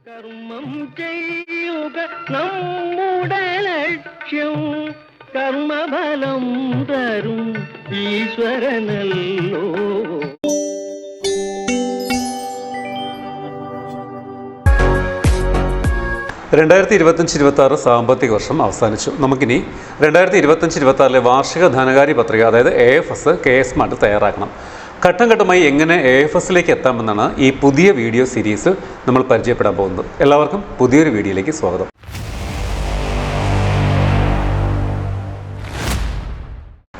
കർമ്മം ചെയ്യുക നമ്മുടെ ലക്ഷ്യം, കർമ്മഫലം തരും ഈശ്വരനല്ലോ. 2025-26 സാമ്പത്തിക വർഷം അവസാനിച്ചു. നമുക്കിനി 2025-26 വാർഷിക ധനകാര്യ പത്രിക, അതായത് AFS KSmart തയ്യാറാക്കണം. ഘട്ടം ഘട്ടമായി എങ്ങനെ AFSലേക്ക് എത്താമെന്നാണ് ഈ പുതിയ വീഡിയോ സീരീസ് നമ്മൾ പരിചയപ്പെടാൻ പോകുന്നത്. എല്ലാവർക്കും പുതിയൊരു വീഡിയോയിലേക്ക് സ്വാഗതം.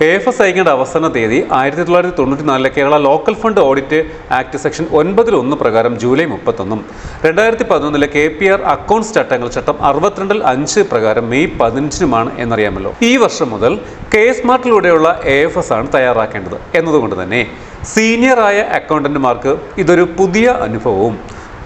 AFS അയക്കേണ്ട അവസാന തീയതി 1994 Kerala local fund audit act section 9(1) പ്രകാരം ജൂലൈ 31, 2011 KPR അക്കൗണ്ട്സ് ചട്ടങ്ങൾ ചട്ടം 62(5) പ്രകാരം മെയ് 15 എന്നറിയാമല്ലോ. ഈ വർഷം മുതൽ KSmartലൂടെയുള്ള AFS ആണ് തയ്യാറാക്കേണ്ടത് എന്നതുകൊണ്ട് തന്നെ സീനിയറായ അക്കൗണ്ടന്റുമാർക്ക് ഇതൊരു പുതിയ അനുഭവവും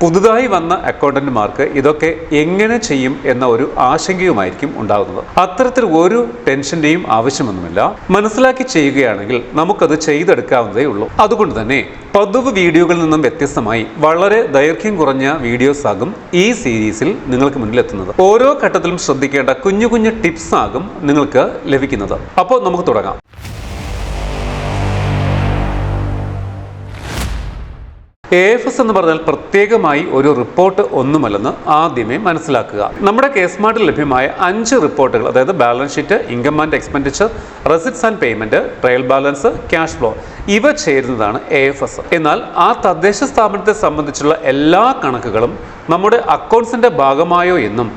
പുതുതായി വന്ന അക്കൗണ്ടന്റുമാർക്ക് ഇതൊക്കെ എങ്ങനെ ചെയ്യും എന്ന ഒരു ആശങ്കയുമായിരിക്കും ഉണ്ടാകുന്നത്. അത്തരത്തിൽ ഒരു ടെൻഷന്റെയും ആവശ്യമൊന്നുമില്ല. മനസ്സിലാക്കി ചെയ്യുകയാണെങ്കിൽ നമുക്കത് ചെയ്തെടുക്കാവുന്നതേ ഉള്ളൂ. അതുകൊണ്ട് തന്നെ പതിവ് വീഡിയോകളിൽ നിന്നും വ്യത്യസ്തമായി വളരെ ദൈർഘ്യം കുറഞ്ഞ വീഡിയോസ് ആകും ഈ സീരീസിൽ നിങ്ങൾക്ക് മുന്നിലെത്തുന്നത്. ഓരോ ഘട്ടത്തിലും ശ്രദ്ധിക്കേണ്ട കുഞ്ഞു കുഞ്ഞു ടിപ്സ് ആകും നിങ്ങൾക്ക് ലഭിക്കുന്നത്. അപ്പോൾ നമുക്ക് തുടങ്ങാം. AFS എന്ന് പറഞ്ഞാൽ പ്രത്യേകമായി ഒരു റിപ്പോർട്ട് ഒന്നുമല്ലെന്ന് ആദ്യമേ മനസ്സിലാക്കുക. നമ്മുടെ KSmartൽ ലഭ്യമായ 5 റിപ്പോർട്ടുകൾ, അതായത് balance sheet, income and expenditure, receipts and payment, trial balance, cash flow, ഇവ ചേരുന്നതാണ് AFS. എന്നാൽ ആ തദ്ദേശ സ്ഥാപനത്തെ സംബന്ധിച്ചുള്ള എല്ലാ കണക്കുകളും നമ്മുടെ അക്കൗണ്ട്സിന്റെ ഭാഗമായോ എന്നും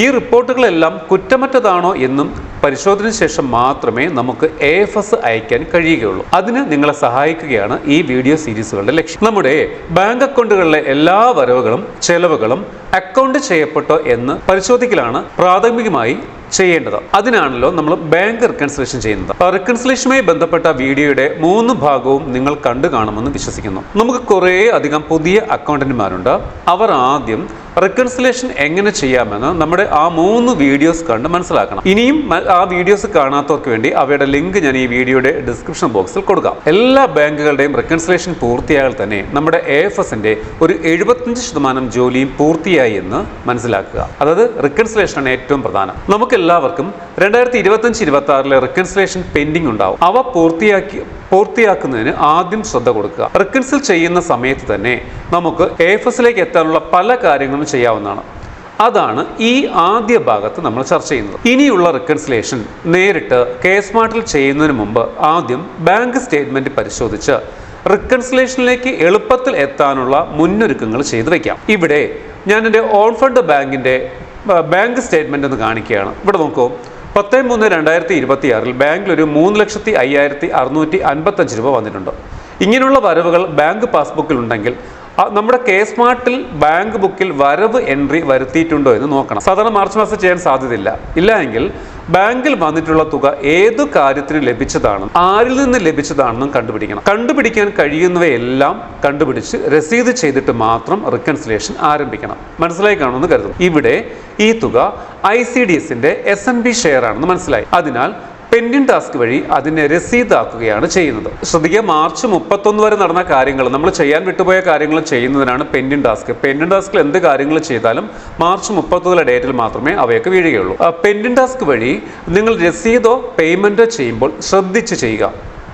ഈ റിപ്പോർട്ടുകളെല്ലാം കുറ്റമറ്റതാണോ എന്നും പരിശോധന ശേഷം മാത്രമേ നമുക്ക് AFS അയക്കാൻ കഴിയുകയുള്ളൂ. അതിന് നിങ്ങളെ സഹായിക്കുകയാണ് ഈ വീഡിയോ സീരീസുകളുടെ ലക്ഷ്യം. നമ്മുടെ ബാങ്ക് അക്കൗണ്ടുകളിലെ എല്ലാ വരവുകളും ചെലവുകളും അക്കൗണ്ട് ചെയ്യപ്പെട്ടോ എന്ന് പരിശോധിക്കലാണ് പ്രാഥമികമായി ചെയ്യേണ്ടത്. അതിനാണല്ലോ നമ്മൾ ബാങ്ക് റിക്കൺസിലേഷൻ ചെയ്യുന്നത്. റിക്കൺസിലേഷനുമായി ബന്ധപ്പെട്ട വീഡിയോയുടെ 3 ഭാഗവും നിങ്ങൾ കണ്ടു കാണുമെന്ന് വിശ്വസിക്കുന്നു. നമുക്ക് കുറേ അധികം പുതിയ അക്കൗണ്ടന്റുമാരുണ്ട്. അവർ ആദ്യം റിക്കൺസിലേഷൻ എങ്ങനെ ചെയ്യാമെന്ന് നമ്മുടെ ആ 3 വീഡിയോസ് കണ്ട് മനസ്സിലാക്കണം. ഇനിയും ആ വീഡിയോസ് കാണാത്തവർക്ക് വേണ്ടി അവയുടെ ലിങ്ക് ഞാൻ ഈ വീഡിയോയുടെ ഡിസ്ക്രിപ്ഷൻ ബോക്സിൽ കൊടുക്കാം. എല്ലാ ബാങ്കുകളുടെയും റിക്കൺസിലേഷൻ പൂർത്തിയായാൽ തന്നെ നമ്മുടെ AFSന്റെ ഒരു 75% ജോലിയും പൂർത്തിയായി എന്ന് മനസ്സിലാക്കുക. അതായത് റിക്കൺസിലേഷനാണ് ഏറ്റവും പ്രധാനം. നമുക്ക് എല്ലാവർക്കും 2025-26 റിക്കൺസിലേഷൻ പെൻഡിങ് ഉണ്ടാവും. അവ പൂർത്തിയാക്കുന്നതിന് ആദ്യം ശ്രദ്ധ കൊടുക്കുക. റിക്കൺസിൽ ചെയ്യുന്ന സമയത്ത് തന്നെ നമുക്ക് AFSലേക്ക് എത്താനുള്ള പല കാര്യങ്ങളും ചെയ്യാവുന്നതാണ്. അതാണ് ഈ ആദ്യ ഭാഗത്ത് നമ്മൾ ചർച്ച ചെയ്യുന്നത്. ഇനിയുള്ള റിക്കൺസിലേഷൻ നേരിട്ട് KSmartൽ ചെയ്യുന്നതിന് മുമ്പ് ആദ്യം ബാങ്ക് സ്റ്റേറ്റ്മെന്റ് പരിശോധിച്ച് റിക്കൺസിലേഷനിലേക്ക് എളുപ്പത്തിൽ എത്താനുള്ള മുന്നൊരുക്കങ്ങൾ ചെയ്തു വയ്ക്കാം. ഇവിടെ ഞാൻ എൻ്റെ ഓൺ ഫണ്ട് ബാങ്ക് സ്റ്റേറ്റ്മെന്റ് എന്ന് കാണിക്കുകയാണ്. ഇവിടെ നോക്കൂ, 10/3/2026 ബാങ്കിൽ ഒരു 3,05,655 രൂപ വന്നിട്ടുണ്ട്. ഇങ്ങനെയുള്ള വരവുകൾ ബാങ്ക് പാസ്ബുക്കിൽ ഉണ്ടെങ്കിൽ നമ്മുടെ KSmartൽ ബാങ്ക് ബുക്കിൽ വരവ് എൻട്രി വരുത്തിയിട്ടുണ്ടോ എന്ന് നോക്കണം. സാധാരണ മാർച്ച് മാസം ചെയ്യാൻ സാധ്യതയില്ല. ഇല്ല എങ്കിൽ ബാങ്കിൽ വന്നിട്ടുള്ള തുക ഏതു കാര്യത്തിന് ലഭിച്ചതാണെന്നും ആരിൽ നിന്ന് ലഭിച്ചതാണെന്നും കണ്ടുപിടിക്കാൻ കഴിയുന്നവയെല്ലാം കണ്ടുപിടിച്ച് രസീത് ചെയ്തിട്ട് മാത്രം റിക്കൺസിലേഷൻ ആരംഭിക്കണം. മനസ്സിലായി കാണുമെന്ന് കരുതുന്നു. ഇവിടെ ഈ തുക ICDSന്റെ SNB ഷെയർ ആണെന്ന് മനസ്സിലായി. അതിനാൽ പെൻഡിങ് ടാസ്ക് വഴി അതിനെ രസീതാക്കുകയാണ് ചെയ്യുന്നത്. ശ്രദ്ധിക്കുക, മാർച്ച് 31 വരെ നടന്ന കാര്യങ്ങൾ, നമ്മൾ ചെയ്യാൻ വിട്ടുപോയ കാര്യങ്ങൾ ചെയ്യുന്നതിനാണ് പെൻഡിങ് ടാസ്ക്. പെൻഡിങ് ടാസ്കിൽ എന്ത് കാര്യങ്ങൾ ചെയ്താലും മാർച്ച് 31 ഡേറ്റിൽ മാത്രമേ അവയൊക്കെ വീഴുകയുള്ളൂ. പെൻഡിങ് ടാസ്ക് വഴി നിങ്ങൾ രസീതോ പേയ്മെന്റോ ചെയ്യുമ്പോൾ ശ്രദ്ധിച്ച് ചെയ്യുക.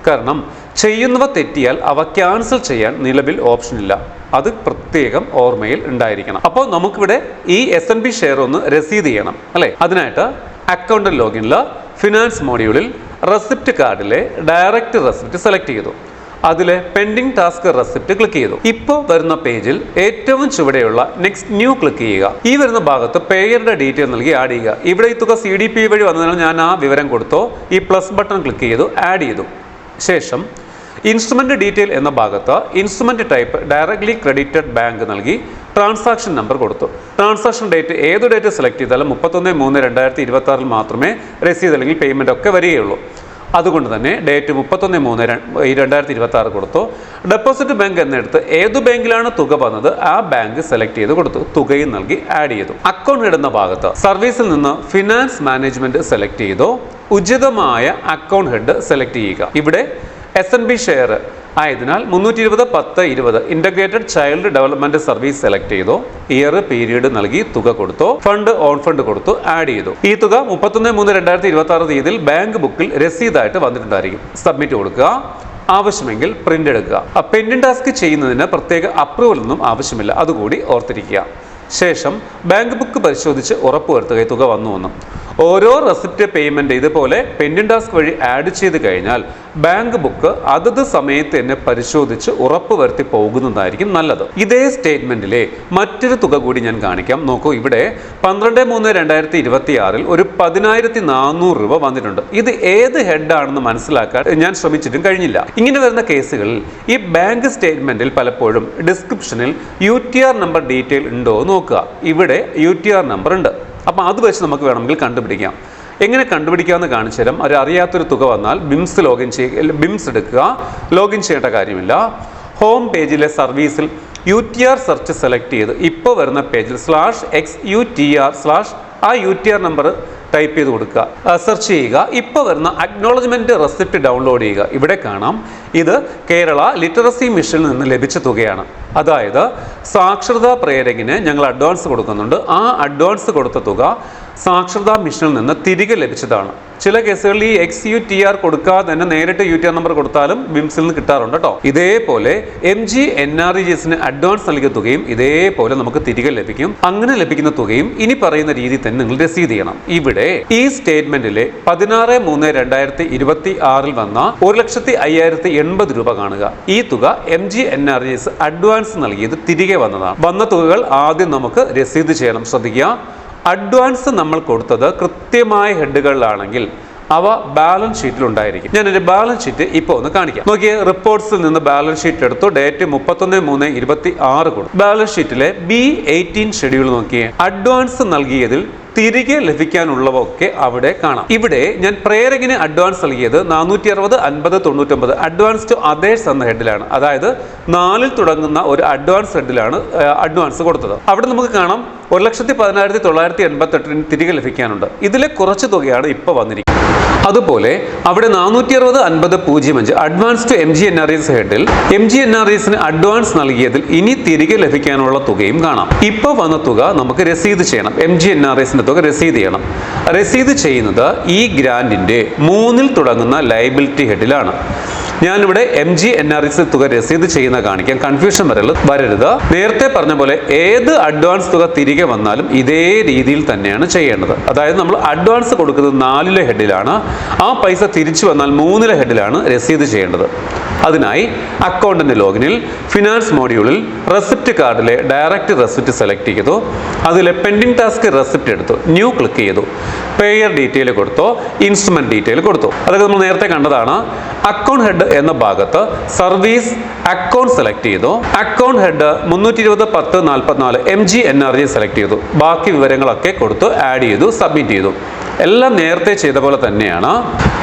കാരണം ചെയ്യുന്നവ തെറ്റിയാൽ അവ ക്യാൻസൽ ചെയ്യാൻ നിലവിൽ ഓപ്ഷൻ ഇല്ല. അത് പ്രത്യേകം ഓർമ്മയിൽ ഉണ്ടായിരിക്കണം. അപ്പോൾ നമുക്കിവിടെ ഈ SNB ഷെയർ ഒന്ന് രസീത് ചെയ്യണം അല്ലേ? അതിനായിട്ട് അക്കൗണ്ട് ലോഗിനിൽ ഫിനാൻസ് മോഡ്യൂളിൽ റെസിപ്റ്റ് കാർഡിലെ ഡയറക്റ്റ് റെസിപ്റ്റ് സെലക്ട് ചെയ്തു. അതിലെ പെൻഡിങ് ടാസ്ക് റെസിപ്റ്റ് ക്ലിക്ക് ചെയ്തു. ഇപ്പോൾ വരുന്ന പേജിൽ ഏറ്റവും ചുവടെയുള്ള നെക്സ്റ്റ് ന്യൂ ക്ലിക്ക് ചെയ്യുക. ഈ വരുന്ന ഭാഗത്ത് പേയറുടെ ഡീറ്റെയിൽ നൽകി ആഡ് ചെയ്യുക. ഇവിടെ ഈ തുക CDP വഴി വന്നതിനാൽ ഞാൻ ആ വിവരം കൊടുത്തോ ഈ പ്ലസ് ബട്ടൺ ക്ലിക്ക് ചെയ്തു ആഡ് ചെയ്തു. ശേഷം ഇൻസ്ട്രുമെന്റ് ഡീറ്റെയിൽ എന്ന ഭാഗത്ത് instrument type directly credited bank നൽകി ട്രാൻസാക്ഷൻ നമ്പർ കൊടുത്തു. ട്രാൻസാക്ഷൻ ഡേറ്റ് ഏത് ഡേറ്റ് സെലക്ട് ചെയ്താലും 31/3/2026 മാത്രമേ രസീത് അല്ലെങ്കിൽ പേയ്മെന്റ് ഒക്കെ വരികയുള്ളൂ. അതുകൊണ്ട് തന്നെ ഡേറ്റ് 31/3/2026 കൊടുത്തു. ഡെപ്പോസിറ്റ് ബാങ്ക് എന്നെടുത്ത് ഏതു ബാങ്കിലാണ് തുക വന്നത് ആ ബാങ്ക് സെലക്ട് ചെയ്ത് കൊടുത്തു. തുകയും നൽകി ആഡ് ചെയ്തു. അക്കൗണ്ട് ഇടുന്ന ഭാഗത്ത് സർവീസിൽ നിന്ന് ഫിനാൻസ് മാനേജ്മെന്റ് സെലക്ട് ചെയ്തു. ഉചിതമായ അക്കൗണ്ട് ഹെഡ് സെലക്ട് ചെയ്യുക. ഇവിടെ SNB ഷെയർ ആയതിനാൽ 320 10 20 integrated child development service select ചെയ്തോ, ഇയർ പീരീഡ് നൽകി തുക കൊടുത്തോ, ഫണ്ട് ഓൺ ഫണ്ട് കൊടുത്തു, ആഡ് ചെയ്തു. ഈ തുക 31/3/2026 തീയതിയിൽ ബാങ്ക് ബുക്കിൽ രസീതായിട്ട് വന്നിട്ടുണ്ടായിരിക്കും. സബ്മിറ്റ് കൊടുക്കുക. ആവശ്യമെങ്കിൽ പ്രിന്റ് എടുക്കുക. പെൻഡിംഗ് ടാസ്ക് ചെയ്യുന്നതിന് പ്രത്യേക അപ്രൂവൽ ഒന്നും ആവശ്യമില്ല, അതുകൂടി ഓർത്തിരിക്കുക. ശേഷം ബാങ്ക് ബുക്ക് പരിശോധിച്ച് ഉറപ്പുവരുത്തുക ഈ തുക വന്നുവെന്നും. ഓരോ റെസിപ്റ്റ് പേയ്മെന്റ് ഇതുപോലെ പെൻഡിംഗ് ടാസ്ക് വഴി ആഡ് ചെയ്ത് കഴിഞ്ഞാൽ ബാങ്ക് ബുക്ക് അതത് സമയത്ത് തന്നെ പരിശോധിച്ച് ഉറപ്പുവരുത്തി പോകുന്നതായിരിക്കും നല്ലത്. ഇതേ സ്റ്റേറ്റ്മെന്റിലെ മറ്റൊരു തുക കൂടി ഞാൻ കാണിക്കാം. നോക്കൂ, ഇവിടെ 12/3/2026 ഒരു 10,400 രൂപ വന്നിട്ടുണ്ട്. ഇത് ഏത് ഹെഡാണെന്ന് മനസ്സിലാക്കാൻ ഞാൻ ശ്രമിച്ചിട്ടും കഴിഞ്ഞില്ല. ഇങ്ങനെ വരുന്ന കേസുകളിൽ ഈ ബാങ്ക് സ്റ്റേറ്റ്മെന്റിൽ പലപ്പോഴും ഡിസ്ക്രിപ്ഷനിൽ UTR നമ്പർ ഡീറ്റെയിൽ ഉണ്ടോ നോക്കുക. ഇവിടെ UTR നമ്പർ ഉണ്ട്. അപ്പം അത് വെച്ച് നമുക്ക് വേണമെങ്കിൽ കണ്ടുപിടിക്കാം. എങ്ങനെ കണ്ടുപിടിക്കാമെന്ന് കാണിച്ചു തരാം. അറിയാത്തൊരു തുക വന്നാൽ ബിംസ് എടുക്കുക. ലോഗിൻ ചെയ്യേണ്ട കാര്യമില്ല. ഹോം പേജിലെ സർവീസിൽ UTR സെർച്ച് സെലക്ട് ചെയ്ത് ഇപ്പോൾ വരുന്ന പേജിൽ /XUTR/ ആ UTR നമ്പർ ടൈപ്പ് ചെയ്ത് കൊടുക്കുക. സെർച്ച് ചെയ്യുക. ഇപ്പോൾ വരുന്ന അക്നോളജ്മെന്റ് റെസിപ്റ്റ് ഡൗൺലോഡ് ചെയ്യുക. ഇവിടെ കാണാം, ഇത് കേരള ലിറ്ററസി മിഷനിൽ നിന്ന് ലഭിച്ച തുകയാണ്. അതായത് സാക്ഷരതാ പ്രേരകിന് ഞങ്ങൾ അഡ്വാൻസ് കൊടുക്കുന്നുണ്ട്. ആ അഡ്വാൻസ് കൊടുത്ത തുക സാക്ഷരതാ മിഷനിൽ നിന്ന് തിരികെ ലഭിച്ചതാണ്. ചില കേസുകളിൽ ഈ XUTR കൊടുക്കാതെ തന്നെ നേരിട്ട് UTR നമ്പർ കൊടുത്താലും ബിംസിൽ നിന്ന് കിട്ടാറുണ്ട് കേട്ടോ. ഇതേപോലെ MGNREGSന് അഡ്വാൻസ് നൽകിയ തുകയും ഇതേപോലെ നമുക്ക് തിരികെ ലഭിക്കും. അങ്ങനെ ലഭിക്കുന്ന തുകയും ഇനി പറയുന്ന രീതിയിൽ തന്നെ നിങ്ങൾ രസീത് ചെയ്യണം. ഇവിടെ ഈ സ്റ്റേറ്റ്മെന്റിലെ 16/3/2026 വന്ന 1,05,080 രൂപ കാണുക. ഈ തുക MGNREGS അഡ്വാൻസ് നൽകിയത് തിരികെ വന്നതാണ്. വന്ന തുകകൾ ആദ്യം നമുക്ക് രസീത് ചെയ്യണം. ശ്രദ്ധിക്കുക, അഡ്വാൻസ് നമ്മൾ കൊടുത്തത് കൃത്യമായ ഹെഡുകളിലാണെങ്കിൽ അവ ബാലൻസ് ഷീറ്റിൽ ഉണ്ടായിരിക്കും. ഞാനൊരു ബാലൻസ് ഷീറ്റ് ഇപ്പോൾ ഒന്ന് കാണിക്കാം. നോക്കിയ റിപ്പോർട്ട്സിൽ നിന്ന് ബാലൻസ് ഷീറ്റ് എടുത്തു. ഡേറ്റ് 31/3/26 കൊടുത്തു. ബാലൻസ് ഷീറ്റിലെ B18 ഷെഡ്യൂൾ നോക്കിയേ. അഡ്വാൻസ് നൽകിയതിൽ തിരികെ ലഭിക്കാനുള്ളവ ഒക്കെ അവിടെ കാണാം. ഇവിടെ ഞാൻ പ്രേരകിന് അഡ്വാൻസ് നൽകിയത് 460 50 99 അഡ്വാൻസ് ടു അതേഴ്സ് എന്ന ഹെഡിലാണ്. അതായത് 4 തുടങ്ങുന്ന ഒരു അഡ്വാൻസ് ഹെഡിലാണ് അഡ്വാൻസ് കൊടുത്തത്. അവിടെ നമുക്ക് കാണാം 1,10,988 തിരികെ ലഭിക്കാനുണ്ട്. ഇതിലെ കുറച്ച് തുകയാണ് ഇപ്പോൾ വന്നിരിക്കുന്നത്. അതുപോലെ അവിടെ 460 50 05 അഡ്വാൻസ് ടു MGNREGS ഹെഡിൽ MGNREGSന് അഡ്വാൻസ് നൽകിയതിൽ ഇനി തിരികെ ലഭിക്കാനുള്ള തുകയും കാണാം. ഇപ്പോൾ വന്ന തുക നമുക്ക് രസീത് ചെയ്യണം. MGNREGSന്റെ തുക രസീത് ചെയ്യണം. രസീത് ചെയ്യുന്നത് ഈ ഗ്രാൻഡിന്റെ 3 തുടങ്ങുന്ന ലയബിലിറ്റി ഹെഡിലാണ്. ഞാനിവിടെ MGNREGS തുക രസീത് ചെയ്യുന്ന കാണിക്കാം. കൺഫ്യൂഷൻ വരരുത്. നേരത്തെ പറഞ്ഞ പോലെ ഏത് അഡ്വാൻസ് തുക തിരികെ വന്നാലും ഇതേ രീതിയിൽ തന്നെയാണ് ചെയ്യേണ്ടത്. അതായത് നമ്മൾ അഡ്വാൻസ് കൊടുക്കുന്നത് 4 ഹെഡിലാണ്. ആ പൈസ തിരിച്ചു വന്നാൽ 3 ഹെഡിലാണ് രസീത് ചെയ്യേണ്ടത്. അതിനായി അക്കൗണ്ടിന്റെ ലോഗിനിൽ ഫിനാൻസ് മോഡ്യൂളിൽ റെസിപ്റ്റ് കാർഡിലെ ഡയറക്റ്റ് റെസിപ്റ്റ് സെലക്ട് ചെയ്തു. അതിലെ പെൻഡിംഗ് ടാസ്ക് റെസിപ്റ്റ് എടുത്തു. ന്യൂ ക്ലിക്ക് ചെയ്തു. പേയർ ഡീറ്റെയിൽ കൊടുത്തോ, ഇൻസ്ട്രുമെന്റ് ഡീറ്റെയിൽ കൊടുത്തു. അതൊക്കെ നമ്മൾ നേരത്തെ കണ്ടതാണ്. അക്കൗണ്ട് ഹെഡ് എന്ന ഭാഗത്ത് സർവീസ് അക്കൗണ്ട് സെലക്ട് ചെയ്തു. അക്കൗണ്ട് ഹെഡ് 320 10 44 MGNREGS സെലക്ട് ചെയ്തു. ബാക്കി വിവരങ്ങളൊക്കെ കൊടുത്തു, ആഡ് ചെയ്തു, സബ്മിറ്റ് ചെയ്തു. എല്ലാം നേരത്തെ ചെയ്ത പോലെ തന്നെയാണ്.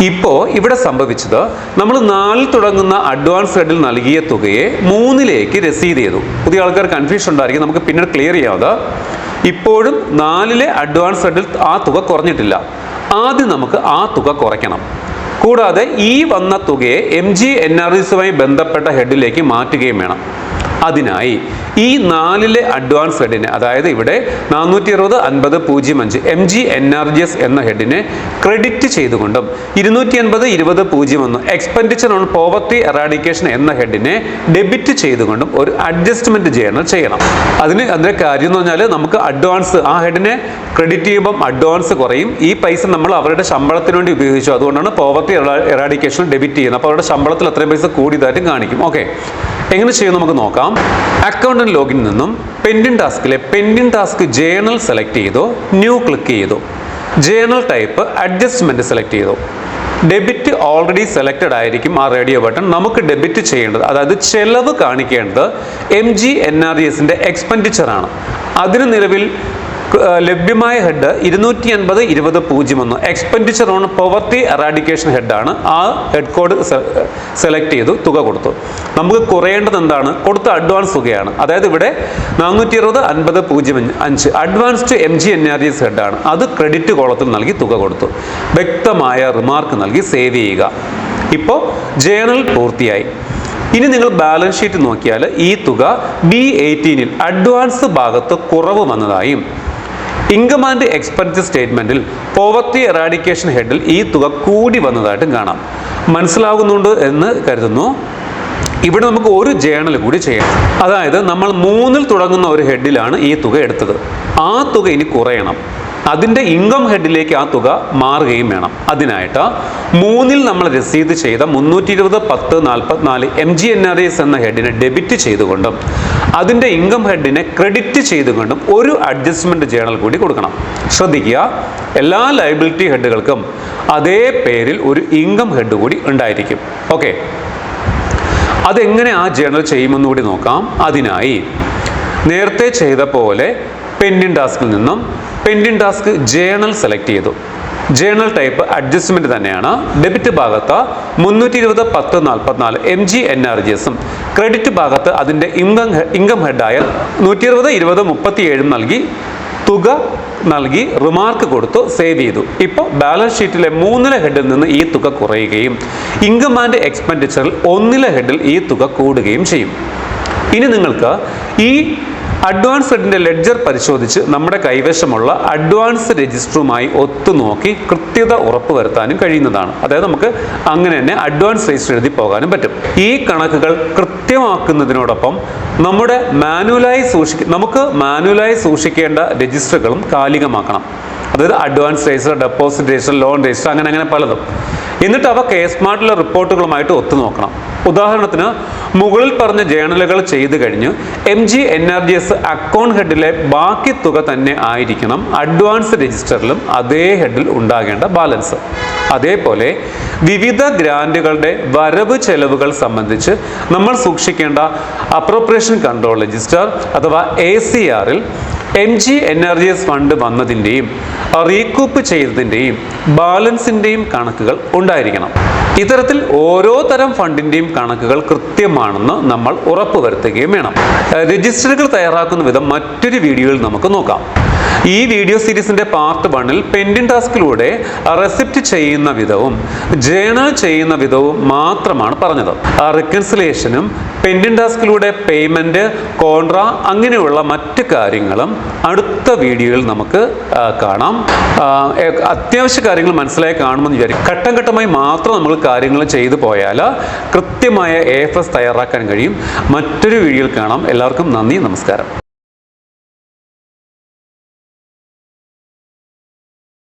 ഇപ്പോൾ ഇവിടെ സംഭവിച്ചത്, നമ്മൾ 4 തുടങ്ങുന്ന അഡ്വാൻസ് ഹെഡിൽ നൽകിയ തുകയെ 3ലേക്ക് രസീത് ചെയ്തു. പുതിയ ആൾക്കാർ കൺഫ്യൂഷൻ ഉണ്ടായിരിക്കും, നമുക്ക് പിന്നീട് ക്ലിയർ ചെയ്യാതെ. ഇപ്പോഴും 4 അഡ്വാൻസ് ഹെഡിൽ ആ തുക കുറഞ്ഞിട്ടില്ല. ആദ്യം നമുക്ക് ആ തുക കുറയ്ക്കണം. കൂടാതെ ഈ വന്ന തുകയെ MGNREGSുമായി ബന്ധപ്പെട്ട ഹെഡിലേക്ക് മാറ്റുകയും വേണം. അതിനായി ഈ 4 അഡ്വാൻസ് ഹെഡിനെ, അതായത് ഇവിടെ 460 50 05 MGNREGS എന്ന ഹെഡിനെ ക്രെഡിറ്റ് ചെയ്തുകൊണ്ടും 280 20 01 എക്സ്പെൻഡിച്ചർ ഓൺ പോവർട്ടി എറാഡിക്കേഷൻ എന്ന ഹെഡിനെ ഡെബിറ്റ് ചെയ്തുകൊണ്ടും ഒരു അഡ്ജസ്റ്റ്മെന്റ് ചെയ്യണം. അതിന്റെ കാര്യം എന്ന് പറഞ്ഞാൽ, നമുക്ക് അഡ്വാൻസ് ആ ഹെഡിനെ ക്രെഡിറ്റ് ചെയ്യുമ്പം അഡ്വാൻസ് കുറയും. ഈ പൈസ നമ്മൾ അവരുടെ ശമ്പളത്തിന് വേണ്ടി ഉപയോഗിച്ചു. അതുകൊണ്ടാണ് പോവർട്ടി എറാഡിക്കേഷൻ ഡെബിറ്റ് ചെയ്യുന്നത്. അപ്പോൾ അവരുടെ ശമ്പളത്തിൽ അത്രയും പൈസ കൂടിയതായിട്ടും കാണിക്കും. ഓക്കെ, എങ്ങനെ ചെയ്യും നമുക്ക് നോക്കാം. അക്കൗണ്ടന്റ് ലോഗിൻ നിന്നും പെൻഡിംഗ് ടാസ്കിലെ പെൻഡിംഗ് ടാസ്ക് ജേണൽ സെലക്ട് ചെയ്തു. ന്യൂ ക്ലിക്ക് ചെയ്തു. ജേണൽ ടൈപ്പ് അഡ്ജസ്റ്റ്മെന്റ് സെലക്ട് ചെയ്തു. ഡെബിറ്റ് ഓൾറെഡി സെലക്റ്റഡ് ആയിരിക്കും ആ റേഡിയോ ബട്ടൺ. നമുക്ക് ഡെബിറ്റ് ചെയ്യേണ്ടത്, അതായത് ചെലവ് കാണിക്കേണ്ടത് MGNREGSന്റെ എക്സ്പെൻഡിച്ചർ ആണ്. അതിന് നിലവിൽ ലഭ്യമായ head 280 20 01 expenditure on poverty eradication ഹെഡാണ്. ആ ഹെഡ് കോഡ് സെലക്ട് ചെയ്തു, തുക കൊടുത്തു. നമുക്ക് കുറയേണ്ടത് എന്താണ്? കൊടുത്ത അഡ്വാൻസ് തുകയാണ്. അതായത് ഇവിടെ 460 50 05 അഡ്വാൻസ് ടു MGNREGS ഹെഡാണ്. അത് ക്രെഡിറ്റ് കോളത്തിൽ നൽകി തുക കൊടുത്തു. വ്യക്തമായ റിമാർക്ക് നൽകി സേവ് ചെയ്യുക. ഇപ്പോൾ ജേണൽ പൂർത്തിയായി. ഇനി നിങ്ങൾ ബാലൻസ് ഷീറ്റ് നോക്കിയാൽ ഈ തുക B18-ൽ അഡ്വാൻസ് ഭാഗത്ത് കുറവ് വന്നതായും ഇൻകം ആൻഡ് എക്സ്പെൻസ് സ്റ്റേറ്റ്മെന്റിൽ പോവർട്ടി എറാഡിക്കേഷൻ ഹെഡിൽ ഈ തുക കൂടി വന്നതായിട്ടും കാണാം. മനസ്സിലാകുന്നുണ്ട് എന്ന് കരുതുന്നു. ഇവിടെ നമുക്ക് ഒരു ജേണൽ കൂടി ചെയ്യാം. അതായത് നമ്മൾ 3-ൽ തുടങ്ങുന്ന ഒരു ഹെഡിലാണ് ഈ തുക എടുത്തത്. ആ തുക ഇനി കുറയണം. അതിൻ്റെ ഇൻകം ഹെഡിലേക്ക് ആ തുക മാറുകയും വേണം. അതിനായിട്ട് 3-ൽ നമ്മൾ രസീത് ചെയ്ത 320/10/44 MGNRES എന്ന ഹെഡിനെ ഡെബിറ്റ് ചെയ്തുകൊണ്ടും അതിൻ്റെ ഇൻകം ഹെഡിനെ ക്രെഡിറ്റ് ചെയ്തുകൊണ്ടും ഒരു അഡ്ജസ്റ്റ്മെന്റ് ജേണൽ കൂടി കൊടുക്കണം. ശ്രദ്ധിക്കുക, എല്ലാ ലയബിലിറ്റി ഹെഡുകൾക്കും അതേ പേരിൽ ഒരു ഇൻകം ഹെഡ് കൂടി ഉണ്ടായിരിക്കും. ഓക്കെ, അതെങ്ങനെ ആ ജേണൽ ചെയ്യുമെന്ന് കൂടി നോക്കാം. അതിനായി നേരത്തെ ചെയ്ത പോലെ പെൻഡിങ് ടാസ്കിൽ നിന്നും പെൻഡിങ് ടാസ്ക് ജേണൽ സെലക്ട് ചെയ്തു. ജേണൽ ടൈപ്പ് അഡ്ജസ്റ്റ്മെന്റ് തന്നെയാണ്. ഡെബിറ്റ് ഭാഗത്ത് 320/10/44 MGNRESഉം ക്രെഡിറ്റ് ഭാഗത്ത് അതിൻ്റെ ഇൻകം ഹെഡായ 120/20/37 നൽകി തുക നൽകി റിമാർക്ക് കൊടുത്തു സേവ് ചെയ്തു. ഇപ്പോൾ ബാലൻസ് ഷീറ്റിലെ 3-ലെ ഹെഡിൽ നിന്ന് ഈ തുക കുറയുകയും ഇൻകം ആൻഡ് എക്സ്പെൻഡിച്ചറിൽ 1-ലെ ഹെഡിൽ ഈ തുക കൂടുകയും ചെയ്യും. ഇനി നിങ്ങൾക്ക് ഈ അഡ്വാൻസ് ഹെഡിൻ്റെ ലെഡ്ജർ പരിശോധിച്ച് നമ്മുടെ കൈവശമുള്ള അഡ്വാൻസ് രജിസ്റ്ററുമായി ഒത്തുനോക്കി കൃത്യത ഉറപ്പുവരുത്താനും കഴിയുന്നതാണ്. അതായത് നമുക്ക് അങ്ങനെ തന്നെ അഡ്വാൻസ് രജിസ്റ്റർ എഴുതി പോകാനും പറ്റും. ഈ കണക്കുകൾ കൃത്യമാക്കുന്നതിനോടൊപ്പം നമുക്ക് മാനുവലായി സൂക്ഷിക്കേണ്ട രജിസ്റ്ററുകളും കാലികമാക്കണം. അതായത് advance register, deposit register, loan register, അങ്ങനെ പലതും. എന്നിട്ട് അവ കെ-സ്മാർട്ടിലെ റിപ്പോർട്ടുകളുമായിട്ട് ഒത്തുനോക്കണം. ഉദാഹരണത്തിന് മുകളിൽ പറഞ്ഞ ജേണലുകൾ ചെയ്തു കഴിഞ്ഞ് MGNRES അക്കൗണ്ട് ഹെഡിലെ ബാക്കി തുക തന്നെ ആയിരിക്കണം അഡ്വാൻസ് രജിസ്റ്ററിലും അതേ ഹെഡിൽ ഉണ്ടാകേണ്ട ബാലൻസ്. അതേപോലെ വിവിധ ഗ്രാൻറ്റുകളുടെ വരവ് ചെലവുകൾ സംബന്ധിച്ച് നമ്മൾ സൂക്ഷിക്കേണ്ട അപ്രോപ്രിയേഷൻ കൺട്രോൾ രജിസ്റ്റർ അഥവാ ACRൽ MGNRES ഫണ്ട് വന്നതിൻ്റെയും റീകൂപ്പ് ചെയ്തതിൻ്റെയും ബാലൻസിൻ്റെയും കണക്കുകൾ ഉണ്ടായിരിക്കണം. ഇത്തരത്തിൽ ഓരോ തരം ഫണ്ടിൻ്റെയും കണക്കുകൾ കൃത്യമാണെന്ന് നമ്മൾ ഉറപ്പുവരുത്തുകയും വേണം. രജിസ്റ്ററുകൾ തയ്യാറാക്കുന്ന വിധം മറ്റൊരു വീഡിയോയിൽ നമുക്ക് നോക്കാം. ഈ വീഡിയോ സീരീസിന്റെ പാർട്ട് 1-ൽ പെൻഡിങ് ടാസ്കിലൂടെ റെസിപ്റ്റ് ചെയ്യുന്ന വിധവും ജേണൽ ചെയ്യുന്ന വിധവും മാത്രമാണ് പറഞ്ഞത്. റിക്കൺസിലേഷനും പെൻഡിങ് ടാസ്കിലൂടെ പേയ്മെന്റ്, കോൺട്രാ അങ്ങനെയുള്ള മറ്റു കാര്യങ്ങളും അടുത്ത വീഡിയോയിൽ നമുക്ക് കാണാം. അത്യാവശ്യ കാര്യങ്ങൾ മനസ്സിലായി കാണുമെന്ന് വിചാരിക്കും. ഘട്ടം ഘട്ടമായി മാത്രം നമ്മൾ കാര്യങ്ങൾ ചെയ്തു പോയാൽ കൃത്യമായ AFS തയ്യാറാക്കാൻ കഴിയും. മറ്റൊരു വീഡിയോയിൽ കാണാം. എല്ലാവർക്കും നന്ദി, നമസ്കാരം.